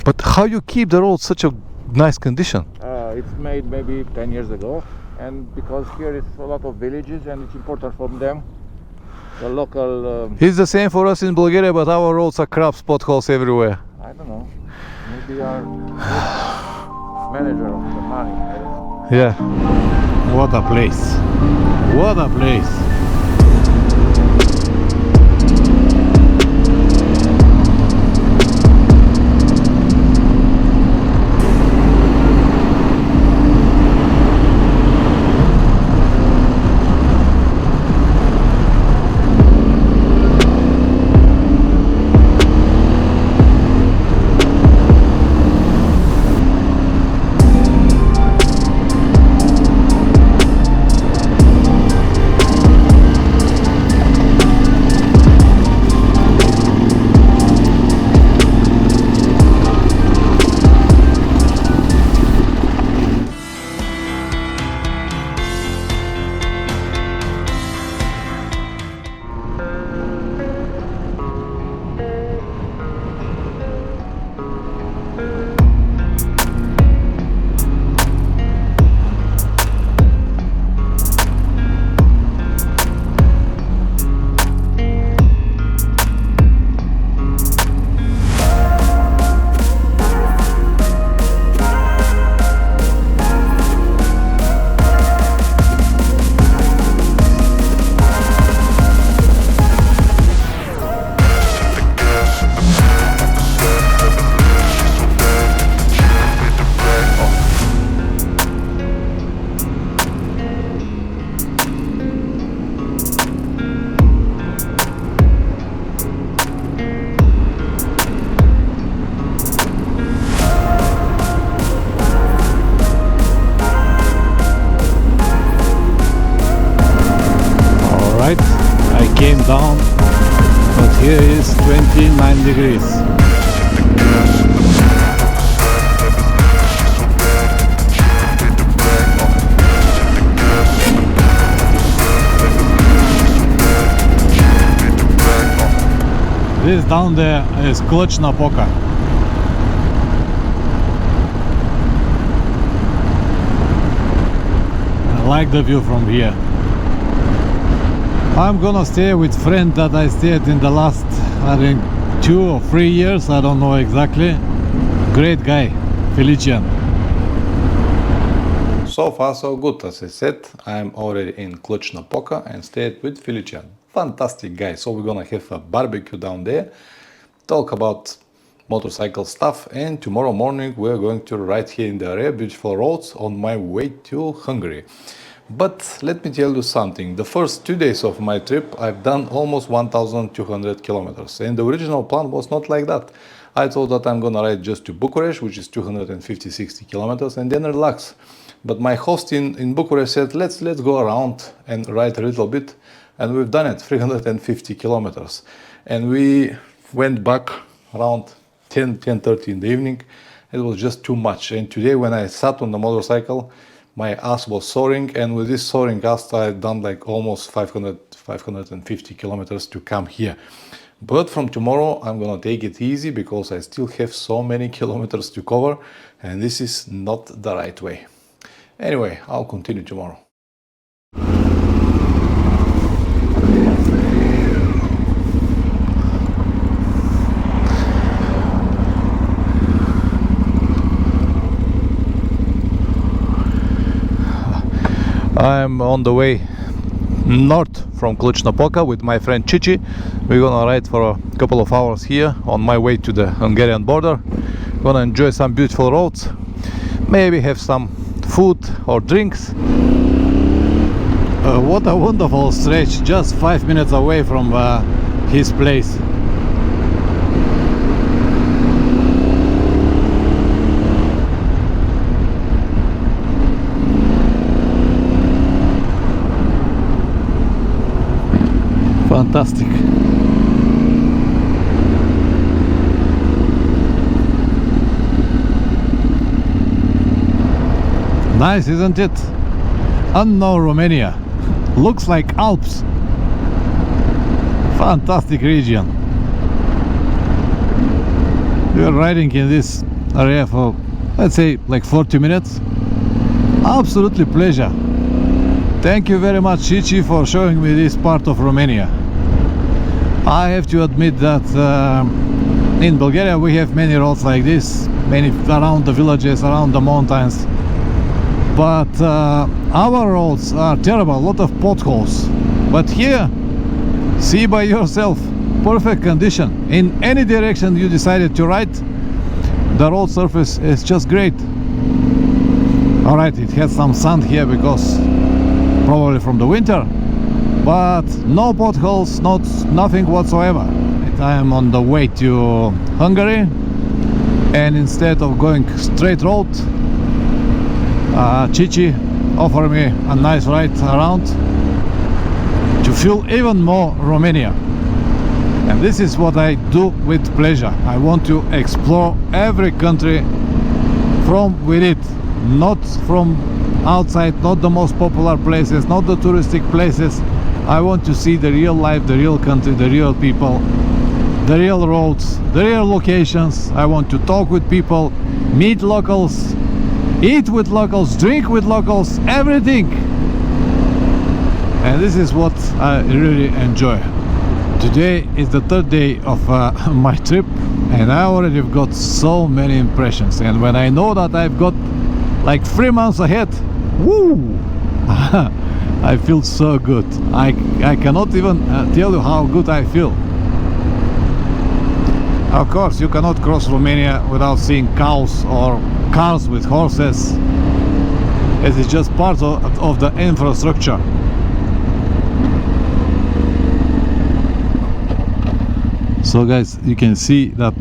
But how you keep the road such a nice condition? It's made maybe 10 years ago, and because here is a lot of villages and it's important for them. The local... It's the same for us in Bulgaria, but our roads are crap, potholes everywhere. I don't know. Maybe our manager of the money. I don't know. Yeah. What a place. What a place. Came down, but here is 29 degrees. This down there is Cluj-Napoca. I like the view from here. I'm gonna stay with friend that I stayed in the last, I think, 2 or 3 years, I don't know exactly. Great guy, Felician. So far so good, as I said. I'm already in Cluj-Napoca and stayed with Felician. Fantastic guy. So we're gonna have a barbecue down there, talk about motorcycle stuff, and tomorrow morning we're going to ride here in the area, beautiful roads, on my way to Hungary. But let me tell you something. The first 2 days of my trip I've done almost 1,200 kilometers, and the original plan was not like that. I thought that I'm gonna ride just to Bucharest, which is 250-60 kilometers, and then relax. But my host in Bucharest said, let's go around and ride a little bit, and we've done it, 350 kilometers. And we went back around 10:30 in the evening. It was just too much. And today when I sat on the motorcycle, my ass was soaring, and with this soaring ass I've done like almost 550 kilometers to come here. But from tomorrow I'm gonna take it easy because I still have so many kilometers to cover, and this is not the right way. Anyway, I'll continue tomorrow. I'm on the way north from Cluj-Napoca with my friend Cici. We're gonna ride for a couple of hours here on my way to the Hungarian border. Gonna enjoy some beautiful roads, maybe have some food or drinks. What a wonderful stretch, just 5 minutes away from his place. Fantastic. Nice, isn't it? Unknown Romania. Looks like Alps. Fantastic region. We are riding in this area for, let's say, like 40 minutes. Absolutely pleasure. Thank you very much, Cici, for showing me this part of Romania. I have to admit that in Bulgaria we have many roads like this, many around the villages, around the mountains. But our roads are terrible, a lot of potholes. But here, see by yourself, perfect condition. In any direction you decided to ride, the road surface is just great. Alright, it has some sand here because probably from the winter, but no potholes, nothing whatsoever. I am on the way to Hungary, and instead of going straight road, Cici offered me a nice ride around to feel even more Romania. And this is what I do with pleasure. I want to explore every country from within, not from outside, not the most popular places, not the touristic places. I want to see the real life, the real country, the real people, the real roads, the real locations. I want to talk with people, meet locals, eat with locals, drink with locals, everything. And this is what I really enjoy. Today is the third day of my trip, and I already got so many impressions. And when I know that I've got like 3 months ahead, woo! I feel so good. I cannot even tell you how good I feel. Of course, you cannot cross Romania without seeing cows or cars with horses, as it's just part of the infrastructure. So guys, you can see that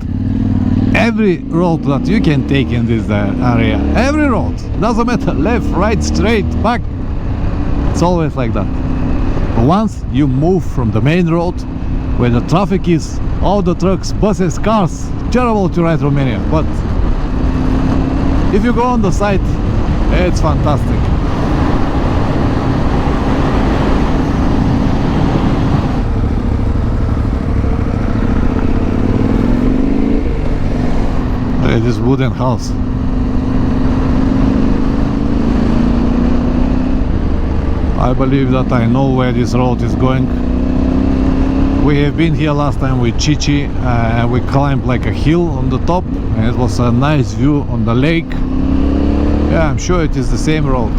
every road that you can take in this area, every road, doesn't matter, left, right, straight, back, it's always like that. But once you move from the main road, where the traffic is, all the trucks, buses, cars, terrible to ride Romania. But if you go on the side, it's fantastic. Look at this wooden house. I believe that I know where this road is going. We have been here last time with Cici. We climbed like a hill on the top, and it was a nice view on the lake. Yeah, I'm sure it is the same road.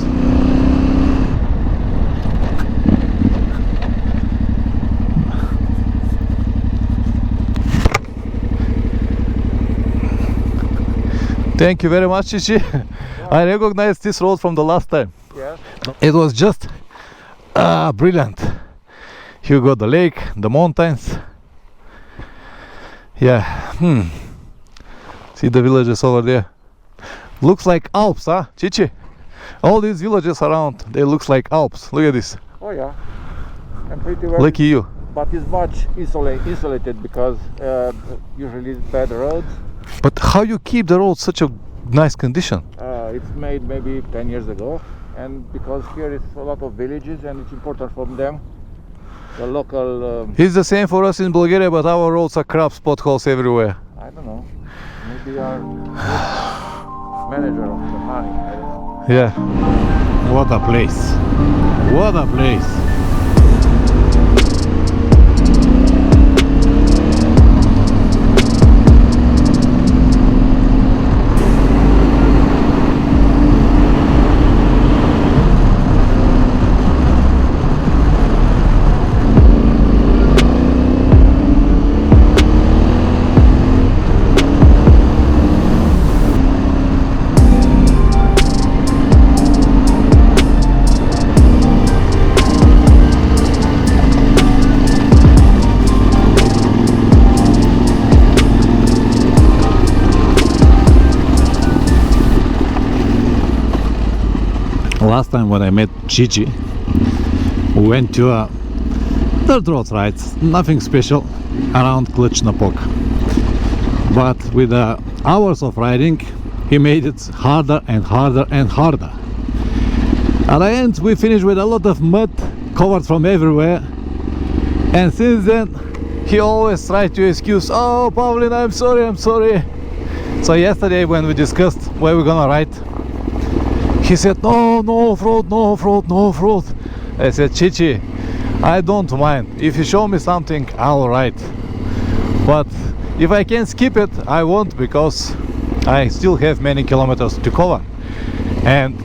Thank you very much, Cici. Yeah. I recognized this road from the last time. Yeah. It was just brilliant. You got the lake, the mountains. Yeah. See the villages over there. Looks like Alps, huh, Cici? All these villages around, they looks like Alps. Look at this. Oh yeah. And pretty well. Lucky you. But it's much insulated because usually it's bad roads. But how you keep the road such a nice condition? It's made maybe 10 years ago, and because here is a lot of villages and it's important for them. The local... It's the same for us in Bulgaria, but our roads are crap, potholes everywhere. I don't know. Maybe our manager of the money. I don't know. Yeah. What a place. What a place. Last time when I met Cici, we went to a dirt road ride, nothing special, around Cluj-Napoca. But with hours of riding, he made it harder and harder and harder. At the end, we finished with a lot of mud covered from everywhere. And since then, he always tried to excuse, "Oh, Pavlin, I'm sorry. So yesterday when we discussed where we're gonna ride, he said, no off-road, no off-road, no off-road. I said, Chichi, I don't mind. If you show me something, I'll ride. But if I can skip it, I won't, because I still have many kilometers to cover. And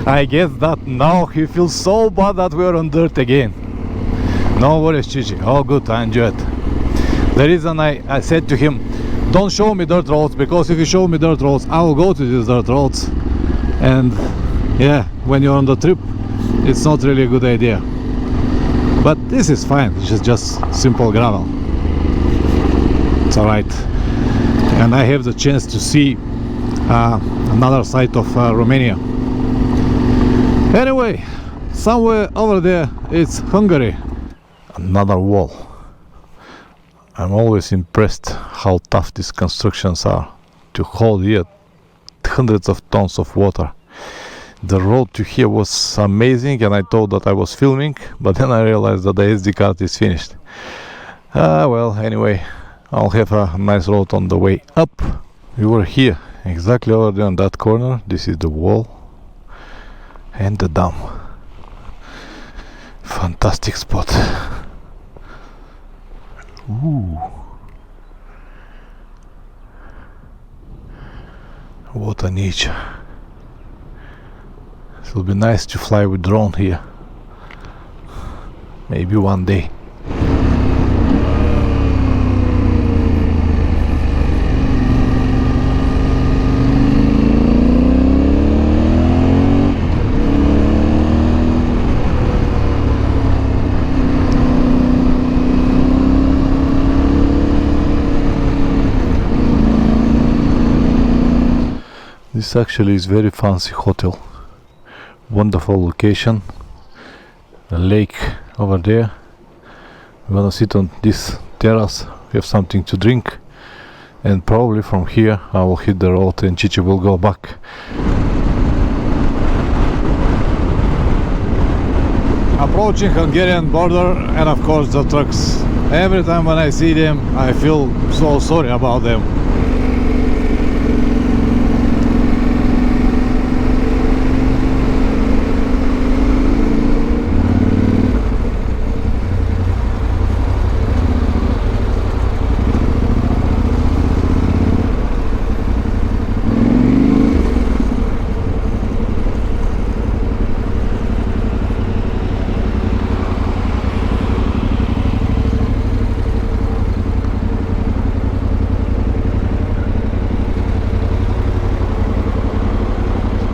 I guess that now he feels so bad that we're on dirt again. No worries, Chichi, all good, I enjoy it. The reason I said to him, don't show me dirt roads, because if you show me dirt roads, I will go to these dirt roads. And yeah, when you're on the trip, it's not really a good idea. But this is fine, it's just simple gravel. It's alright. And I have the chance to see another side of Romania. Anyway, somewhere over there it's Hungary. Another wall. I'm always impressed how tough these constructions are to hold here hundreds of tons of water. The road to here was amazing, and I thought that I was filming, but then I realized that the SD card is finished. Well, anyway, I'll have a nice road on the way up. We were here, exactly over there on that corner. This is the wall and the dam. Fantastic spot. Ooh. What a nature. It will be nice to fly with drone here. Maybe one day. This actually is very fancy hotel. Wonderful location. The lake over there. We're gonna sit on this terrace, have something to drink, and probably from here I will hit the road and Chichi will go back. Approaching Hungarian border, and of course the trucks. Every time when I see them, I feel so sorry about them.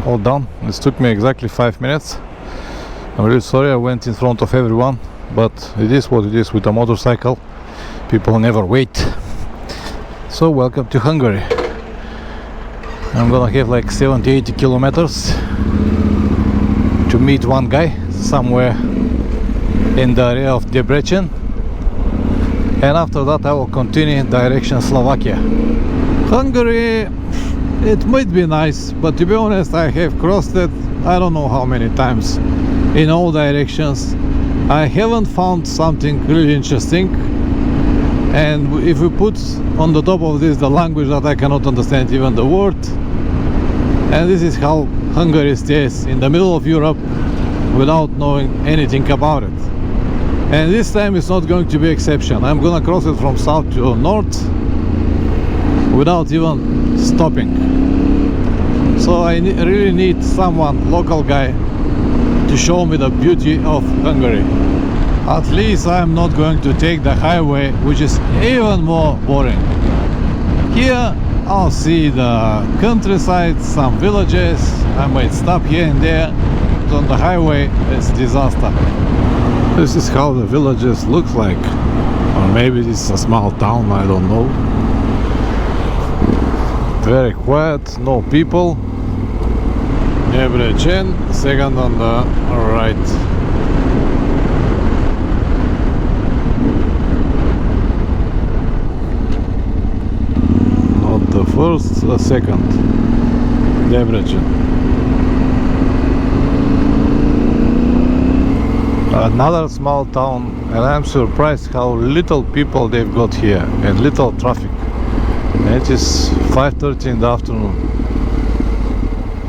All done. This took me exactly 5 minutes. I'm really sorry I went in front of everyone, but it is what it is with a motorcycle. People never wait. So welcome to Hungary. I'm gonna have like 70-80 kilometers to meet one guy somewhere in the area of Debrecen, and after that I will continue in direction Slovakia. Hungary, it might be nice, but to be honest, I have crossed it I don't know how many times in all directions. I haven't found something really interesting, and if we put on the top of this the language that I cannot understand even the word, and this is how Hungary stays in the middle of Europe without knowing anything about it. And this time it's not going to be exception. I'm gonna cross it from south to north without even stopping. So I really need someone, local guy, to show me the beauty of Hungary. At least I'm not going to take the highway, which is even more boring. Here I'll see the countryside, some villages. I might stop here and there. But on the highway it's disaster. This is how the villages look like. Or maybe this is a small town, I don't know. Very quiet, no people. Debrecen, second on the right. Not the first, the second. Debrecen. Another small town, and I'm surprised how little people they've got here and little traffic. It is 5:30 in the afternoon.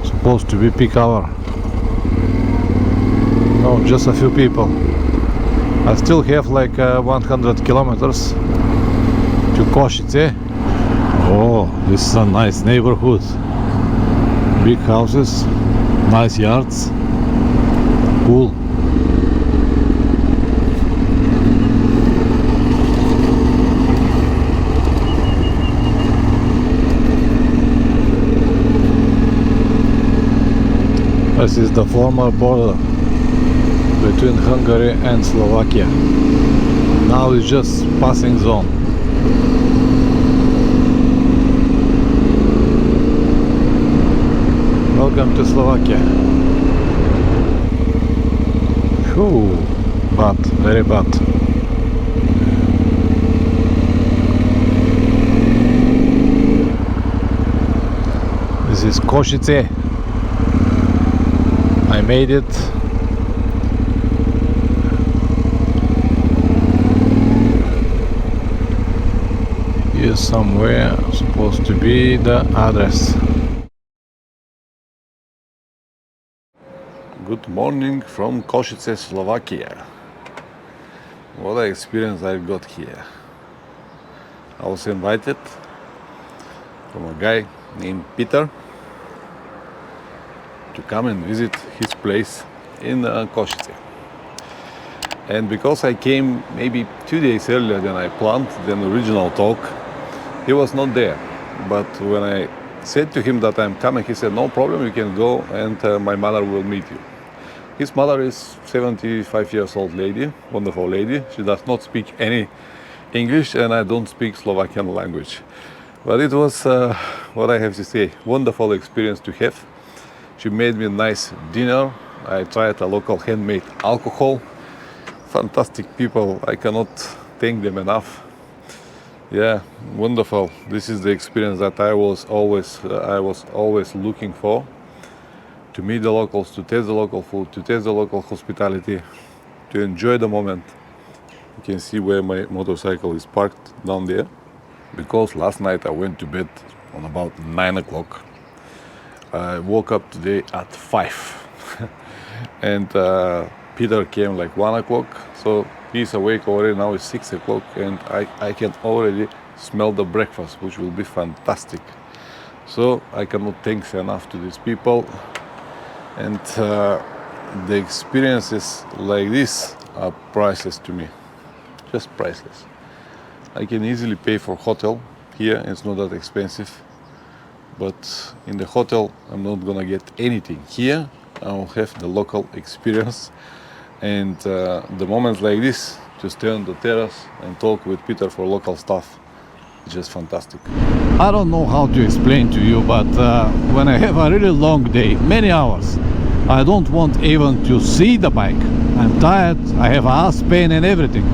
Supposed to be peak hour. Oh, just a few people. I still have like 100 kilometers to Košice. Oh, this is a nice neighborhood. Big houses, nice yards. Cool. This is the former border between Hungary and Slovakia. Now it's just passing zone. Welcome to Slovakia. Whew, bad, very bad. This is Košice. I made it. Here somewhere supposed to be the address. Good morning from Košice, Slovakia. What an experience I got here. I was invited from a guy named Peter to come and visit his place in Košice. And because I came maybe 2 days earlier than I planned than the original talk, he was not there. But when I said to him that I'm coming, he said, no problem, you can go and my mother will meet you. His mother is 75 years old lady, wonderful lady. She does not speak any English and I don't speak Slovakian language. But it was, what I have to say, wonderful experience to have. She made me a nice dinner. I tried a local handmade alcohol. Fantastic people. I cannot thank them enough. Yeah, wonderful. This is the experience that I was always looking for. To meet the locals, to taste the local food, to taste the local hospitality, to enjoy the moment. You can see where my motorcycle is parked down there. Because last night I went to bed on about 9 o'clock. I woke up today at 5 and Peter came like 1 o'clock, so he's awake already. Now it's 6 o'clock and I can already smell the breakfast, which will be fantastic. So I cannot thank enough to these people, and the experiences like this are priceless to me, just priceless. I can easily pay for hotel here, it's not that expensive. But in the hotel, I'm not gonna get anything. Here, I will have the local experience. And the moments like this, to stay on the terrace and talk with Peter for local stuff, it's just fantastic. I don't know how to explain to you, but when I have a really long day, many hours, I don't want even to see the bike. I'm tired, I have ass pain and everything.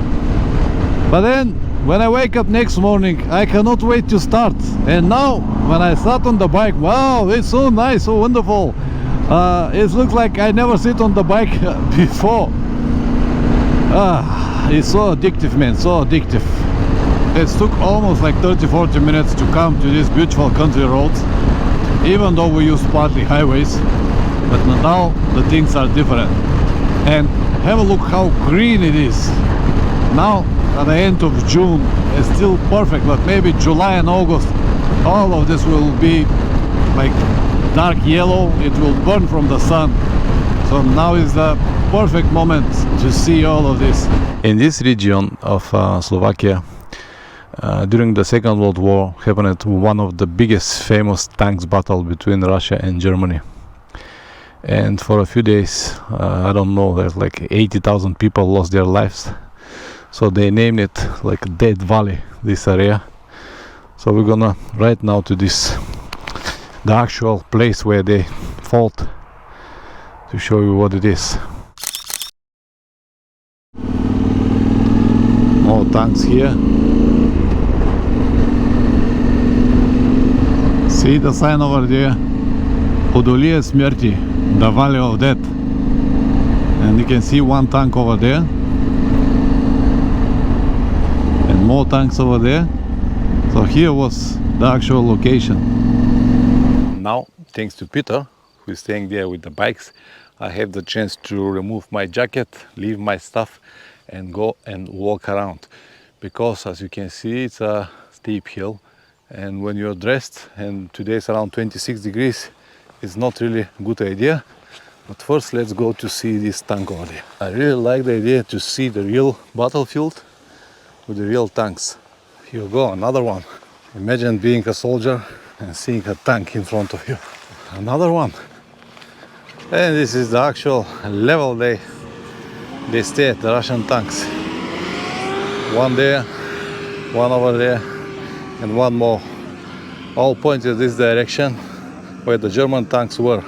But then, when I wake up next morning, I cannot wait to start. And now, when I sat on the bike, wow, it's so nice, so wonderful. It looks like I never sit on the bike before. It's so addictive, man, so addictive. It took almost like 30-40 minutes to come to these beautiful country roads, even though we use partly highways. But now the things are different. And have a look how green it is. Now, at the end of June, it's still perfect, but maybe July and August, all of this will be like dark yellow. It will burn from the sun. So now is the perfect moment to see all of this. In this region of Slovakia, during the Second World War, happened one of the biggest famous tanks battle between Russia and Germany. And for a few days, I don't know, there's like 80,000 people lost their lives. So they named it like Dead Valley, this area. So we're gonna right now to this, the actual place where they fought, to show you what it is. More tanks here. See the sign over there? Udolije smrti, the Valley of Death. And you can see one tank over there. And more tanks over there. So here was the actual location. Now, thanks to Peter, who is staying there with the bikes, I have the chance to remove my jacket, leave my stuff and go and walk around. Because as you can see, it's a steep hill, and when you're dressed and today it's around 26 degrees, it's not really a good idea. But first let's go to see this tank over there. I really like the idea to see the real battlefield with the real tanks. Here you go, another one. Imagine being a soldier and seeing a tank in front of you. Another one. And this is the actual level they stay at, the Russian tanks. One there, one over there, and one more. All pointed this direction where the German tanks were.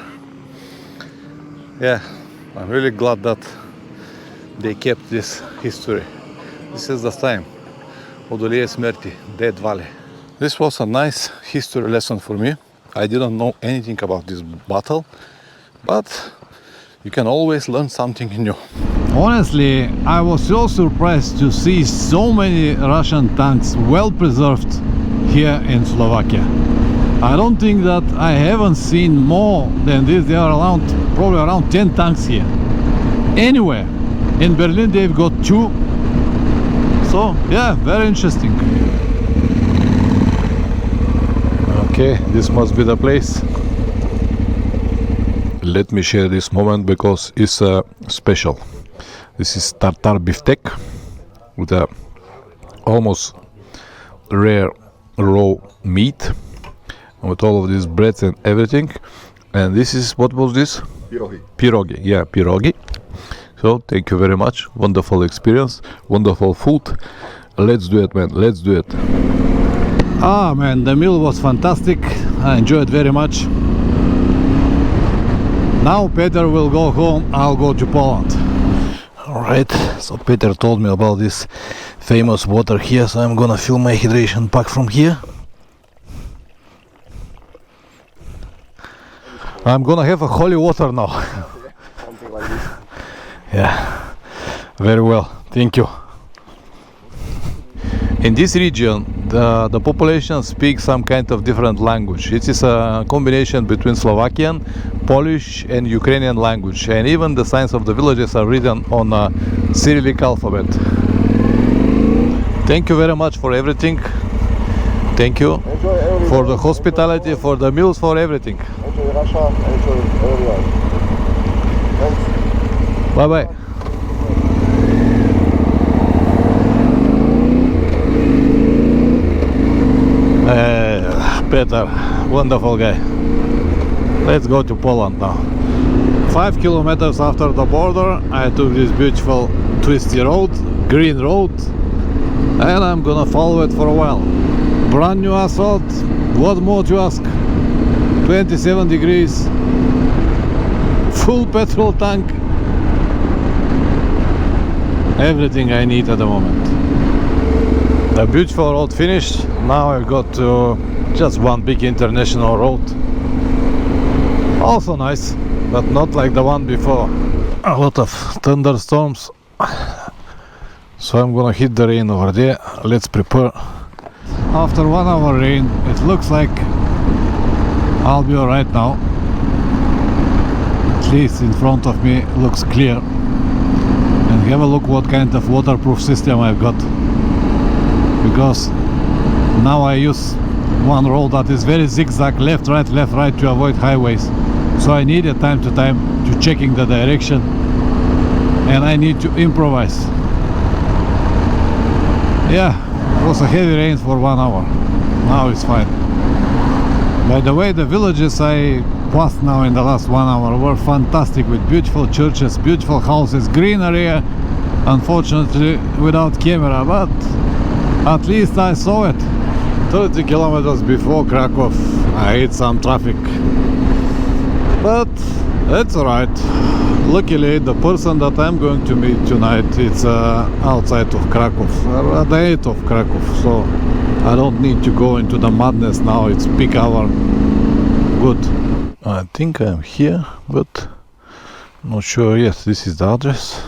Yeah, I'm really glad that they kept this history. This is the time. Odolie Smrti, Dead Valley. This was a nice history lesson for me. I didn't know anything about this battle, but you can always learn something new. Honestly, I was so surprised to see so many Russian tanks well preserved here in Slovakia. I don't think that I haven't seen more than this. There are probably around 10 tanks here. Anywhere. In Berlin they've got 2. So yeah, very interesting. Okay, this must be the place. Let me share this moment because it's special. This is tartar biftek with a almost rare raw meat, with all of these breads and everything. And this is, what was this? Pirogi. Pirogi, yeah, pirogi. So thank you very much. Wonderful experience, wonderful food. Let's do it, man. Let's do it. Ah, man, the meal was fantastic. I enjoyed very much. Now Peter will go home. I'll go to Poland. Alright, so Peter told me about this famous water here, so I'm gonna fill my hydration pack from here. I'm gonna have a holy water now. Something like this. Yeah, very well, thank you. In this region, the population speaks some kind of different language. It is a combination between Slovakian, Polish and Ukrainian language, and even the signs of the villages are written on a Cyrillic alphabet. Thank you very much for everything. Thank you for the hospitality, for the meals, for everything. Enjoy Russia, enjoy everywhere. Thanks. Bye bye. Peter, wonderful guy. Let's go to Poland now. 5 kilometers after the border, I took this beautiful twisty road, green road, and I'm gonna follow it for a while. Brand new asphalt, what more to ask? 27 degrees, full petrol tank, everything I need at the moment. The beautiful road finished. Now I've got to just one big international road. Also nice, but not like the one before. A lot of thunderstorms, so I'm gonna hit the rain over there. Let's prepare. After 1 hour rain, it looks like I'll be alright now. At least in front of me looks clear. And have a look what kind of waterproof system I've got. Because now I use one road that is very zigzag, left, right, to avoid highways. So I need a time to time to checking the direction, and I need to improvise. Yeah, it was a heavy rain for 1 hour. Now it's fine. By the way, the villages I passed now in the last 1 hour were fantastic, with beautiful churches, beautiful houses, green area. Unfortunately without camera, but at least I saw it. 30 kilometers before Krakow, I hit some traffic, but it's alright. Luckily, the person that I'm going to meet tonight, it's outside of Krakow, at the end of Krakow, so I don't need to go into the madness now. It's peak hour. Good. I think I'm here, but not sure. Yes, this is the address.